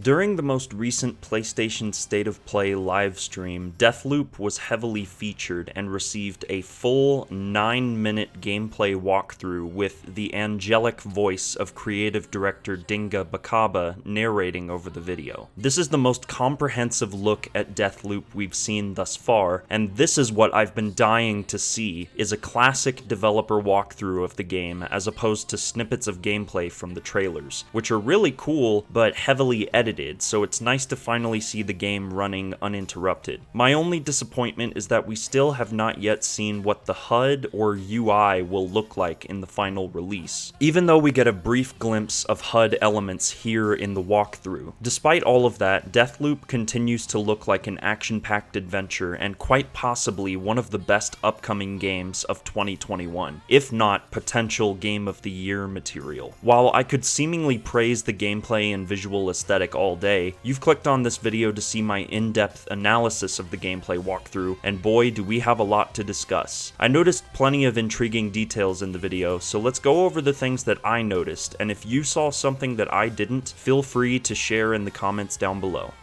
During the most recent PlayStation State of Play livestream, DEATHLOOP was heavily featured and received a full 9-minute gameplay walkthrough with the angelic voice of creative director Dinga Bakaba narrating over the video. This is the most comprehensive look at DEATHLOOP we've seen thus far, and this is what I've been dying to see, is a classic developer walkthrough of the game as opposed to snippets of gameplay from the trailers, which are really cool but heavily edited, so it's nice to finally see the game running uninterrupted. My only disappointment is that we still have not yet seen what the HUD or UI will look like in the final release, even though we get a brief glimpse of HUD elements here in the walkthrough. Despite all of that, DEATHLOOP continues to look like an action-packed adventure and quite possibly one of the best upcoming games of 2021, if not potential Game of the Year material. While I could seemingly praise the gameplay and visual aesthetic all day, you've clicked on this video to see my in-depth analysis of the gameplay walkthrough, and boy do we have a lot to discuss. I noticed plenty of intriguing details in the video, so let's go over the things that I noticed, and if you saw something that I didn't, feel free to share in the comments down below.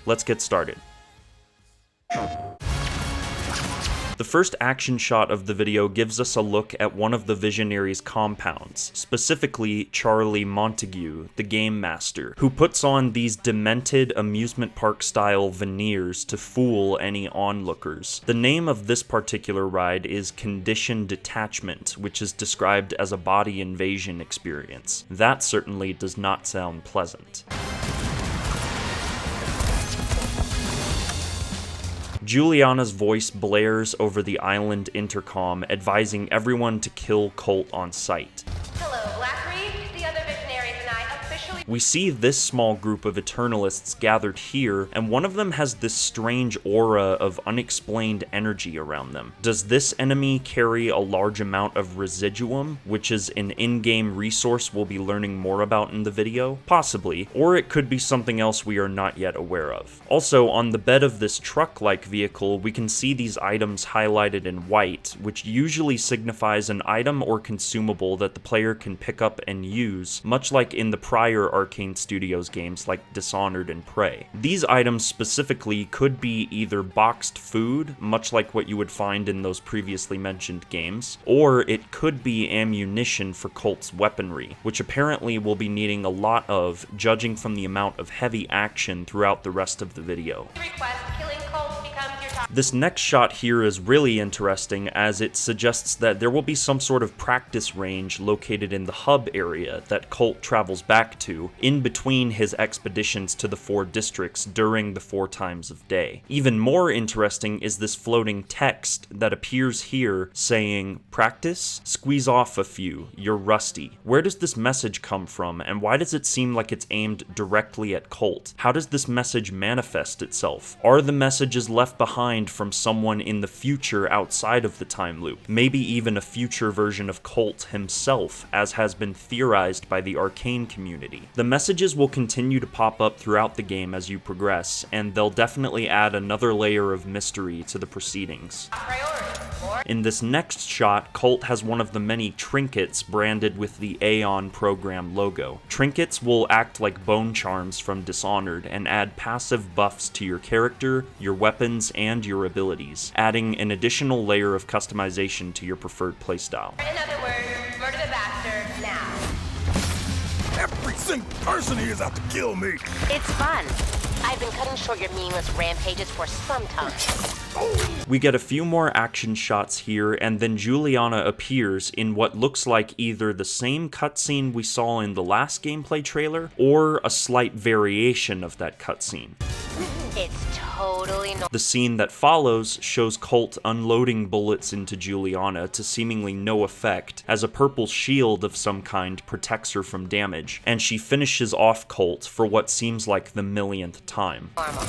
Let's get started. The first action shot of the video gives us a look at one of the Visionary's compounds, specifically Charlie Montague, the game master, who puts on these demented amusement park style veneers to fool any onlookers. The name of this particular ride is Condition Detachment, which is described as a body invasion experience. That certainly does not sound pleasant. Juliana's voice blares over the island intercom, advising everyone to kill Colt on sight. Hello, Black Reed. The other Visionaries and I officially... We see this small group of Eternalists gathered here, and one of them has this strange aura of unexplained energy around them. Does this enemy carry a large amount of residuum, which is an in-game resource we'll be learning more about in the video? Possibly. Or it could be something else we are not yet aware of. Also, on the bed of this truck-like vehicle, we can see these items highlighted in white, which usually signifies an item or consumable that the player can pick up and use, much like in the prior Arcane Studios games like Dishonored and Prey. These items specifically could be either boxed food, much like what you would find in those previously mentioned games, or it could be ammunition for Colt's weaponry, which apparently we'll be needing a lot of, judging from the amount of heavy action throughout the rest of the video. This next shot here is really interesting as it suggests that there will be some sort of practice range located in the hub area that Colt travels back to in between his expeditions to the 4 districts during the 4 times of day. Even more interesting is this floating text that appears here saying, "Practice? Squeeze off a few, you're rusty." Where does this message come from, and why does it seem like it's aimed directly at Colt? How does this message manifest itself? Are the messages left behind from someone in the future outside of the time loop? Maybe even a future version of Colt himself, as has been theorized by the Arcane community. The messages will continue to pop up throughout the game as you progress, and they'll definitely add another layer of mystery to the proceedings. In this next shot, Colt has one of the many trinkets branded with the Aeon program logo. Trinkets will act like bone charms from Dishonored and add passive buffs to your character, your weapons, and your abilities, adding an additional layer of customization to your preferred playstyle. In other words, murder the bastard now. Every single person here is out to kill me. It's fun. I've been cutting short your meaningless rampages for some time. We get a few more action shots here, and then Juliana appears in what looks like either the same cutscene we saw in the last gameplay trailer, or a slight variation of that cutscene. It's totally The scene that follows shows Colt unloading bullets into Juliana to seemingly no effect, as a purple shield of some kind protects her from damage, and she finishes off Colt for what seems like the millionth time. normal.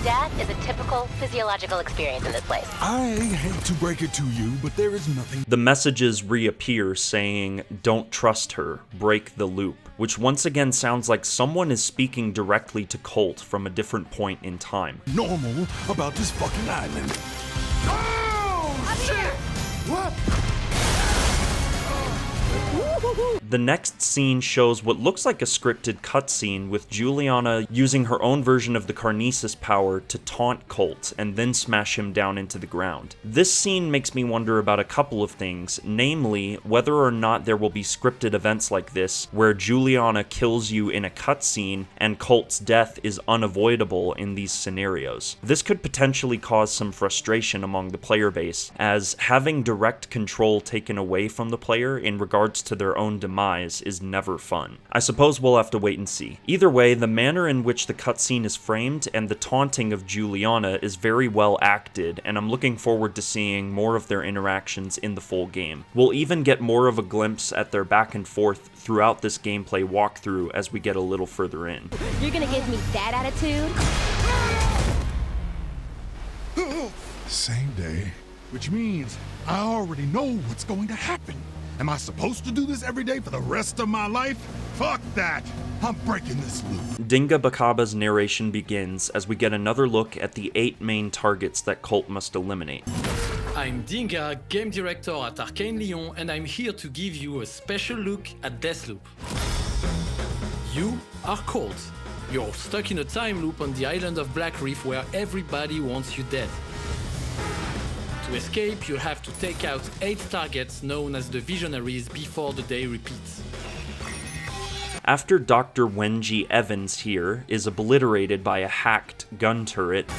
Death is a typical physiological experience in this place. I hate to break it to you, but there is nothing. The messages reappear saying, "Don't trust her, break the loop," which once again sounds like someone is speaking directly to Colt from a different point in time. Normal about this fucking island. Oh, shit! What? The next scene shows what looks like a scripted cutscene with Juliana using her own version of the Carnesis power to taunt Colt and then smash him down into the ground. This scene makes me wonder about a couple of things, namely whether or not there will be scripted events like this where Juliana kills you in a cutscene and Colt's death is unavoidable in these scenarios. This could potentially cause some frustration among the player base, as having direct control taken away from the player in regards to their own demise is never fun. I suppose we'll have to wait and see. Either way, the manner in which the cutscene is framed and the taunting of Juliana is very well acted, and I'm looking forward to seeing more of their interactions in the full game. We'll even get more of a glimpse at their back and forth throughout this gameplay walkthrough as we get a little further in. You're gonna give me that attitude? Same day, which means I already know what's going to happen. Am I supposed to do this every day for the rest of my life? Fuck that! I'm breaking this loop. Dinga Bakaba's narration begins as we get another look at the 8 main targets that Colt must eliminate. I'm Dinga, game director at Arcane Lyon, and I'm here to give you a special look at Deathloop. You are Colt. You're stuck in a time loop on the island of Black Reef where everybody wants you dead. To escape, you have to take out 8 targets known as the Visionaries before the day repeats. After Dr. Wenji Evans here is obliterated by a hacked gun turret,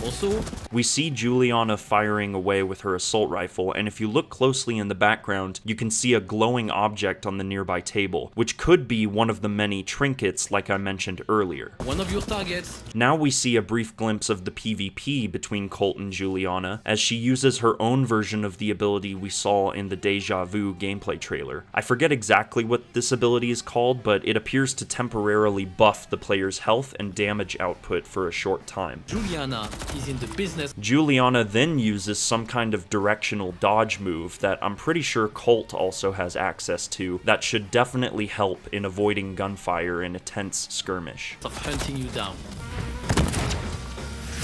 Also, we see Juliana firing away with her assault rifle, and if you look closely in the background, you can see a glowing object on the nearby table, which could be one of the many trinkets like I mentioned earlier. one of your targets. Now we see a brief glimpse of the PvP between Colt and Juliana, as she uses her own version of the ability we saw in the Deja Vu gameplay trailer. I forget exactly what this ability is called, but it appears to temporarily buff the player's health and damage output for a short time. Juliana is in the business. Juliana then uses some kind of directional dodge move that I'm pretty sure Colt also has access to that should definitely help in avoiding gunfire in a tense skirmish. Of hunting you down.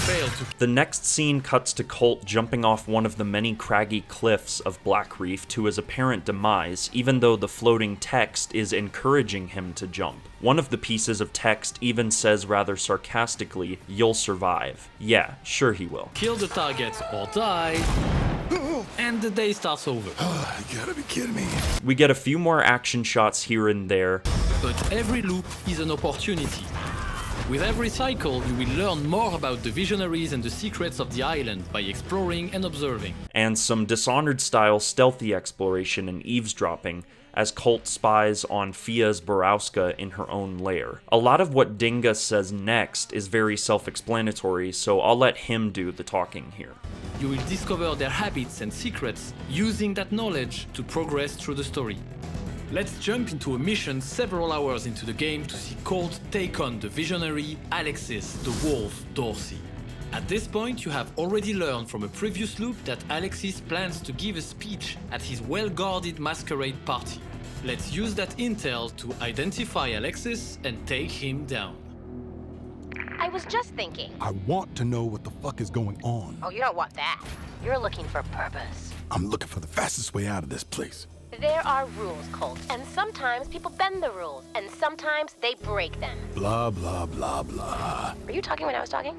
Failed to. The next scene cuts to Colt jumping off one of the many craggy cliffs of Black Reef to his apparent demise, even though the floating text is encouraging him to jump. One of the pieces of text even says rather sarcastically, "You'll survive." Yeah, sure he will. Kill the targets or die, and the day starts over. You gotta be kidding me. We get a few more action shots here and there, But every loop is an opportunity. With every cycle, you will learn more about the Visionaries and the secrets of the island by exploring and observing. and some Dishonored-style stealthy exploration and eavesdropping, as Colt spies on Fia's Borowska in her own lair. A lot of what Dinga says next is very self-explanatory, so I'll let him do the talking here. You will discover their habits and secrets, using that knowledge to progress through the story. Let's jump into a mission several hours into the game to see Colt take on the visionary Alexis the Wolf Dorsey. At this point, you have already learned from a previous loop that Alexis plans to give a speech at his well-guarded masquerade party. Let's use that intel to identify Alexis and take him down. I was just thinking. I want to know what the fuck is going on. Oh, you don't want that. You're looking for purpose. I'm looking for the fastest way out of this place. There are rules, Colt, and sometimes people bend the rules, and sometimes they break them. Blah, blah, blah, blah. Were you talking when I was talking?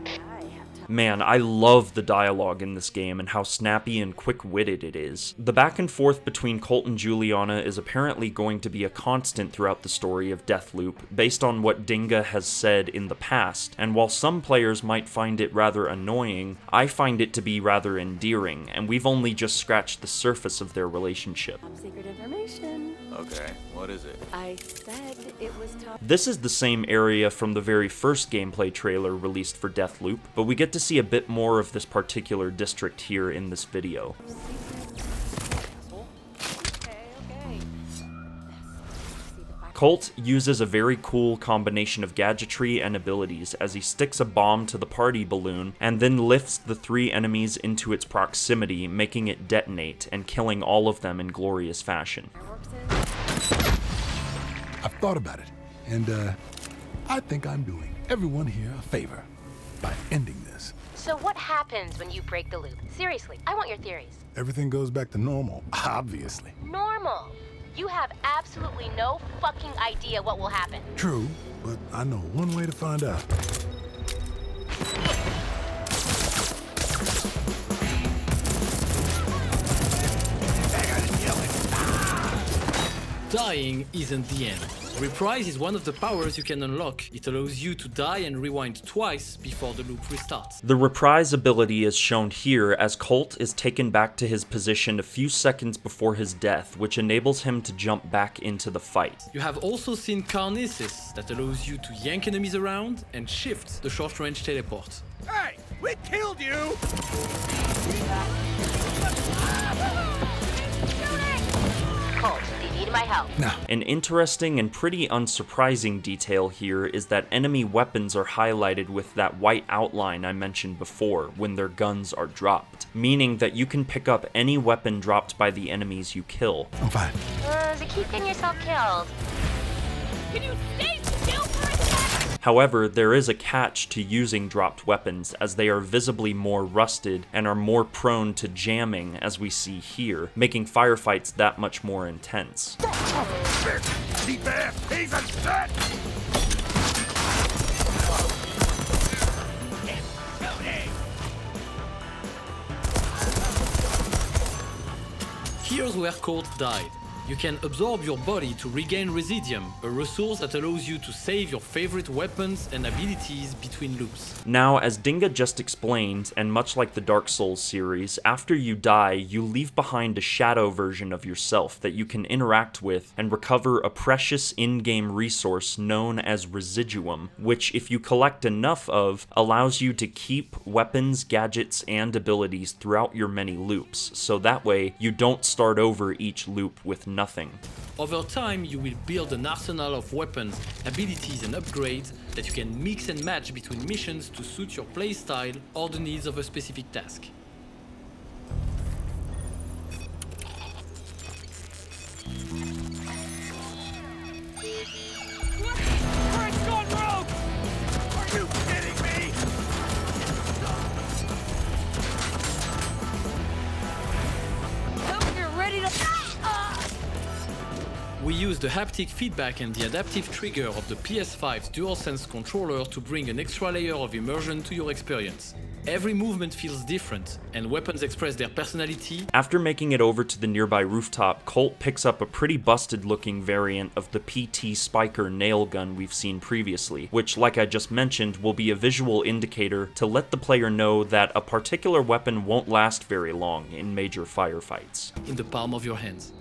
Man, I love the dialogue in this game and how snappy and quick-witted it is. The back and forth between Colt and Juliana is apparently going to be a constant throughout the story of Deathloop, based on what Dinga has said in the past, and while some players might find it rather annoying, I find it to be rather endearing, and we've only just scratched the surface of their relationship. Secret information. Okay, what is it? I said it was top. This is the same area from the very first gameplay trailer released for Deathloop, but we get to see a bit more of this particular district here in this video. Okay. Colt uses a very cool combination of gadgetry and abilities as he sticks a bomb to the party balloon and then lifts the 3 enemies into its proximity, making it detonate and killing all of them in glorious fashion. I've thought about it, and I think I'm doing everyone here a favor by ending this. So what happens when you break the loop? Seriously, I want your theories. Everything goes back to normal, obviously. Normal. You have absolutely no fucking idea what will happen. True, but I know one way to find out. Dying isn't the end. Reprise is one of the powers you can unlock. It allows you to die and rewind twice before the loop restarts. The reprise ability is shown here as Colt is taken back to his position a few seconds before his death, which enables him to jump back into the fight. You have also seen Carnesis that allows you to yank enemies around and shift the short-range teleport. Hey, we killed you! Colt, do you need my help? An interesting and pretty unsurprising detail here is that enemy weapons are highlighted with that white outline I mentioned before when their guns are dropped, meaning that you can pick up any weapon dropped by the enemies you kill. I'm fine. So keep getting yourself killed. Can you stay still for a second? However, there is a catch to using dropped weapons, as they are visibly more rusted and are more prone to jamming, as we see here, making firefights that much more intense. Cheap ass piece of shit! Here's where Colt died. You can absorb your body to regain Residium, a resource that allows you to save your favorite weapons and abilities between loops. Now, as Dinga just explained, and much like the Dark Souls series, after you die, you leave behind a shadow version of yourself that you can interact with and recover a precious in-game resource known as Residuum, which, if you collect enough of, allows you to keep weapons, gadgets, and abilities throughout your many loops, so that way you don't start over each loop with nothing. Over time, you will build an arsenal of weapons, abilities, and upgrades that you can mix and match between missions to suit your playstyle or the needs of a specific task. Frank's gone rogue! Are you kidding me? Hope you're ready to. We use the haptic feedback and the adaptive trigger of the PS5's DualSense controller to bring an extra layer of immersion to your experience. Every movement feels different, and weapons express their personality. After making it over to the nearby rooftop, Colt picks up a pretty busted looking variant of the PT Spiker nail gun we've seen previously, which, like I just mentioned, will be a visual indicator to let the player know that a particular weapon won't last very long in major firefights. In the palm of your hands.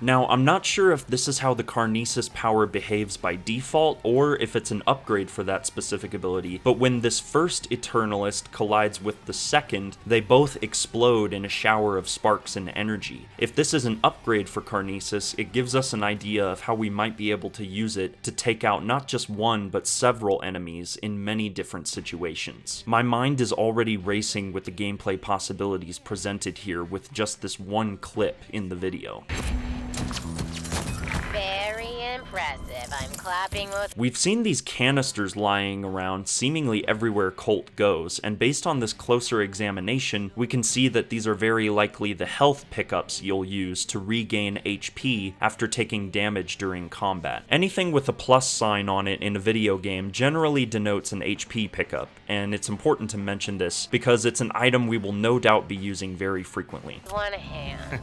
Now, I'm not sure if this is how the Carnesis power behaves by default, or if it's an upgrade for that specific ability, but when this first Eternalist collides with the second, they both explode in a shower of sparks and energy. If this is an upgrade for Carnesis, it gives us an idea of how we might be able to use it to take out not just one, but several enemies in many different situations. My mind is already racing with the gameplay possibilities presented here with just this one clip in the video. Very impressive. I'm clapping with. We've seen these canisters lying around seemingly everywhere Colt goes, and based on this closer examination, we can see that these are very likely the health pickups you'll use to regain HP after taking damage during combat. Anything with a plus sign on it in a video game generally denotes an HP pickup, and it's important to mention this because it's an item we will no doubt be using very frequently. One hand.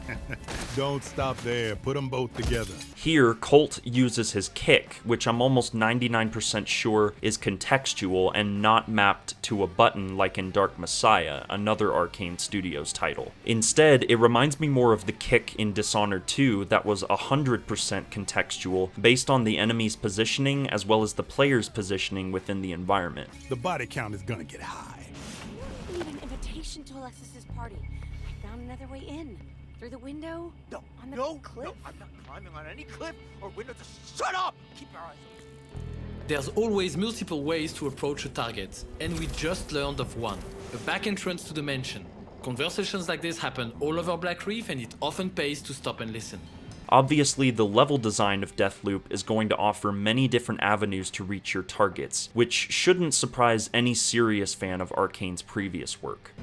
Don't stop there. Put them both together. Here, Colt uses his kick, which I'm almost 99% sure is contextual and not mapped to a button like in Dark Messiah, another Arcane Studios title. Instead, it reminds me more of the kick in Dishonored 2 that was 100% contextual, based on the enemy's positioning as well as the player's positioning within the environment. The body count is gonna get high. I need an invitation to Alexis's party. I found another way in. Through the window? No, On the no, cliff? no, I'm not climbing on any cliff or window. Just shut up! Keep your eyes open. There's always multiple ways to approach a target, and we just learned of one, a back entrance to the mansion. Conversations like this happen all over Black Reef, and it often pays to stop and listen. Obviously, the level design of Deathloop is going to offer many different avenues to reach your targets, which shouldn't surprise any serious fan of Arcane's previous work.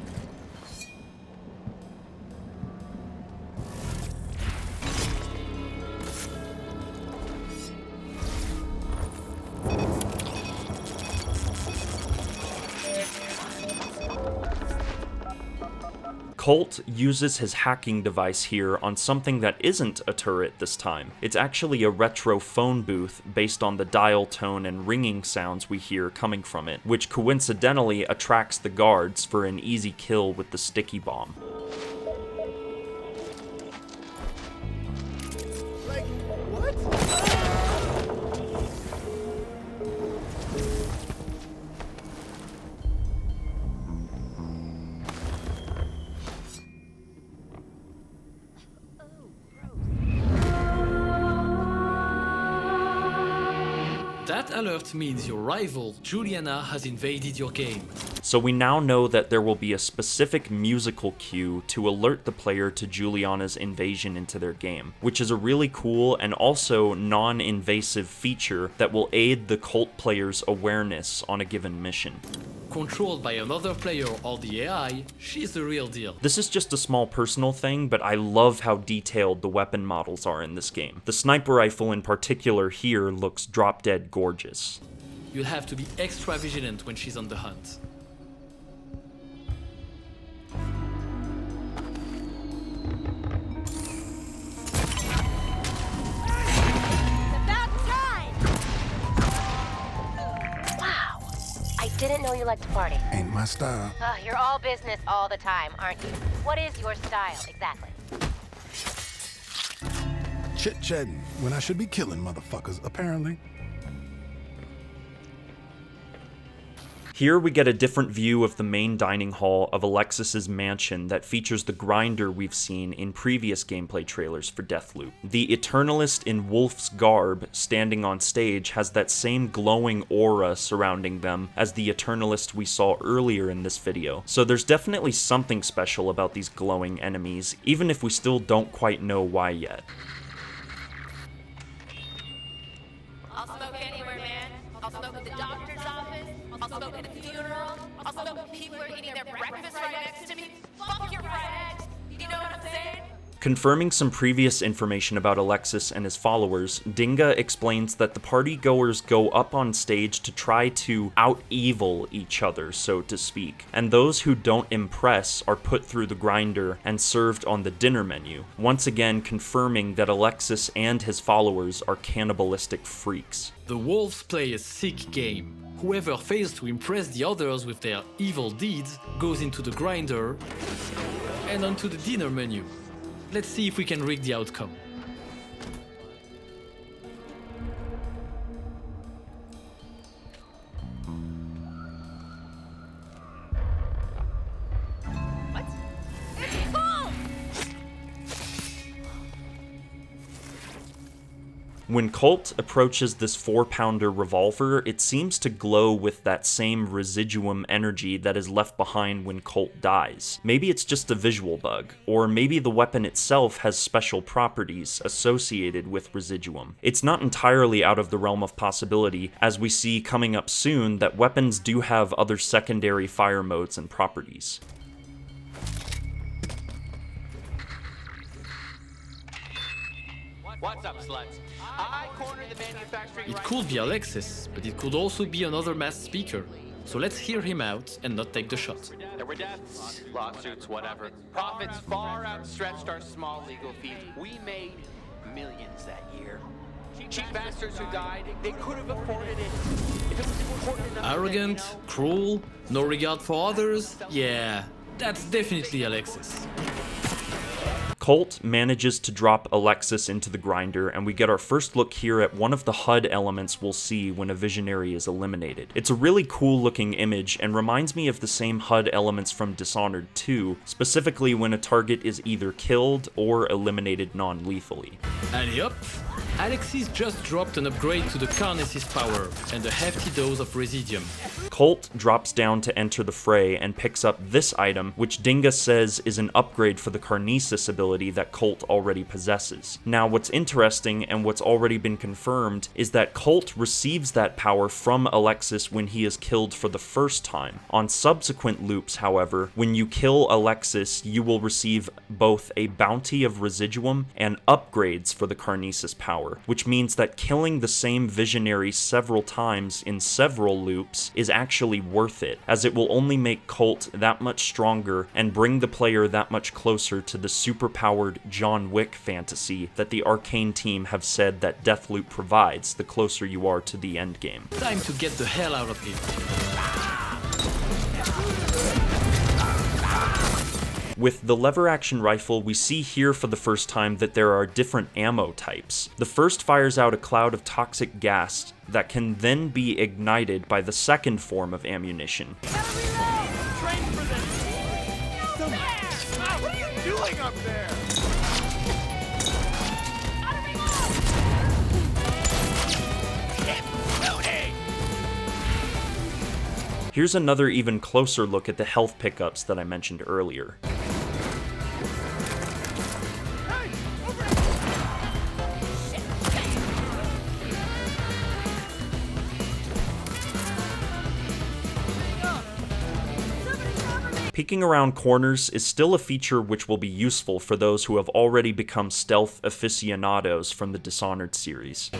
Colt uses his hacking device here on something that isn't a turret this time. It's actually a retro phone booth based on the dial tone and ringing sounds we hear coming from it, which coincidentally attracts the guards for an easy kill with the sticky bomb. That alert means your rival, Juliana, has invaded your game. So we now know that there will be a specific musical cue to alert the player to Juliana's invasion into their game, which is a really cool and also non-invasive feature that will aid the Colt player's awareness on a given mission. Controlled by another player or the AI, she's the real deal. This is just a small personal thing, but I love how detailed the weapon models are in this game. The sniper rifle in particular here looks drop-dead gorgeous. You'll have to be extra vigilant when she's on the hunt. I didn't know you liked to party. Ain't my style. You're all business all the time, aren't you? What is your style, exactly? Chit-chatting when I should be killing motherfuckers, apparently. Here we get a different view of the main dining hall of Alexis's mansion that features the grinder we've seen in previous gameplay trailers for Deathloop. The Eternalist in Wolf's garb standing on stage has that same glowing aura surrounding them as the Eternalist we saw earlier in this video, so there's definitely something special about these glowing enemies, even if we still don't quite know why yet. I'll smoke anywhere, man. I'll smoke at the doctor's office. I'll smoke at a funeral. I'll smoke when people are eating their breakfast right next to me. Fuck your fried eggs. You know what I'm saying? Confirming some previous information about Alexis and his followers, Dinga explains that the party-goers go up on stage to try to out-evil each other, so to speak, and those who don't impress are put through the grinder and served on the dinner menu, once again confirming that Alexis and his followers are cannibalistic freaks. The wolves play a sick game. Whoever fails to impress the others with their evil deeds goes into the grinder and onto the dinner menu. Let's see if we can rig the outcome. When Colt approaches this 4-pounder revolver, it seems to glow with that same residuum energy that is left behind when Colt dies. Maybe it's just a visual bug, or maybe the weapon itself has special properties associated with residuum. It's not entirely out of the realm of possibility, as we see coming up soon that weapons do have other secondary fire modes and properties. What's up, sluts? I cornered the manufacturing. It could be Alexis, but it could also be another masked speaker. So let's hear him out and not take the shot. There were deaths, lawsuits, whatever. Profits far outstretched our small legal fees. We made millions that year. Cheap bastards who died, they could have afforded it. If it was important enough. Arrogant, cruel, no regard for others? Yeah, that's definitely Alexis. Colt manages to drop Alexis into the grinder, and we get our first look here at one of the HUD elements we'll see when a visionary is eliminated. It's a really cool looking image and reminds me of the same HUD elements from Dishonored 2, specifically when a target is either killed or eliminated non-lethally. Alley up! Alexis just dropped an upgrade to the Carnes's power and a hefty dose of Residium. Colt drops down to enter the fray and picks up this item, which Dinga says is an upgrade for the Carnesis ability that Colt already possesses. Now, what's interesting and what's already been confirmed is that Colt receives that power from Alexis when he is killed for the first time. On subsequent loops, however, when you kill Alexis, you will receive both a bounty of Residuum and upgrades for the Carnesis power. superpower, which means that killing the same visionary several times in several loops is actually worth it, as it will only make Colt that much stronger and bring the player that much closer to the superpowered John Wick fantasy that the Arcane team have said that Deathloop provides the closer you are to the endgame. Time to get the hell out of here. With the lever-action rifle, we see here for the first time that there are different ammo types. The first fires out a cloud of toxic gas that can then be ignited by the second form of ammunition. What are you doing up there? Here's another even closer look at the health pickups that I mentioned earlier. Peeking around corners is still a feature which will be useful for those who have already become stealth aficionados from the Dishonored series.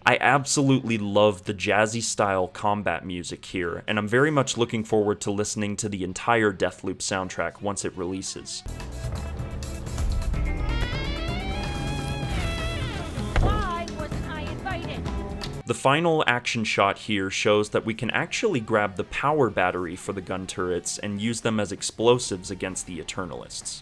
I absolutely love the jazzy style combat music here, and I'm very much looking forward to listening to the entire Deathloop soundtrack once it releases. Why wasn't I invited? The final action shot here shows that we can actually grab the power battery for the gun turrets and use them as explosives against the Eternalists.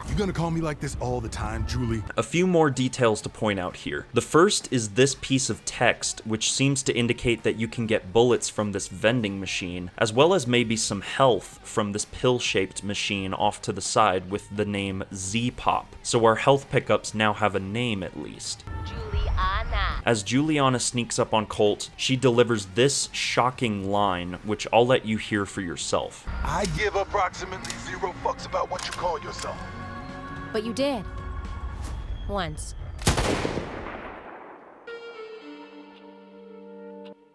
You gonna call me like this all the time, Julie? A few more details to point out here. The first is this piece of text, which seems to indicate that you can get bullets from this vending machine, as well as maybe some health from this pill-shaped machine off to the side with the name Z-Pop. So our health pickups now have a name at least. Juliana. As Juliana sneaks up on Colt, she delivers this shocking line, which I'll let you hear for yourself. I give approximately 0 fucks about what you call yourself. But you did. Once.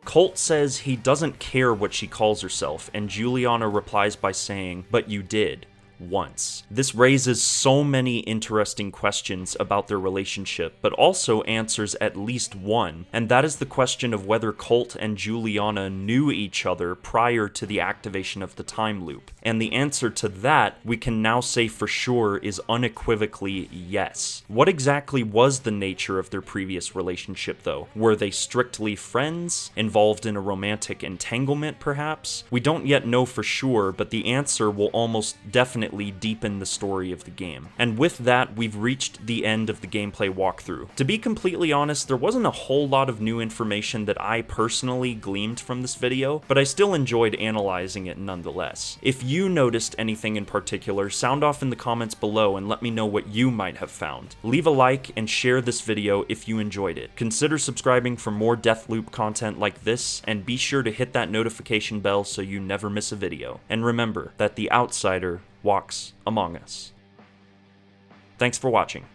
Colt says he doesn't care what she calls herself, and Juliana replies by saying, "But you did. Once." This raises so many interesting questions about their relationship, but also answers at least one, and that is the question of whether Colt and Juliana knew each other prior to the activation of the time loop. And the answer to that, we can now say for sure, is unequivocally yes. What exactly was the nature of their previous relationship, though? Were they strictly friends? Involved in a romantic entanglement, perhaps? We don't yet know for sure, but the answer will almost definitely deepen the story of the game. And with that, we've reached the end of the gameplay walkthrough. To be completely honest, there wasn't a whole lot of new information that I personally gleaned from this video, but I still enjoyed analyzing it nonetheless. If you noticed anything in particular, sound off in the comments below and let me know what you might have found. Leave a like and share this video if you enjoyed it. Consider subscribing for more Deathloop content like this, and be sure to hit that notification bell so you never miss a video. And remember that the outsider walks among us. Thanks for watching.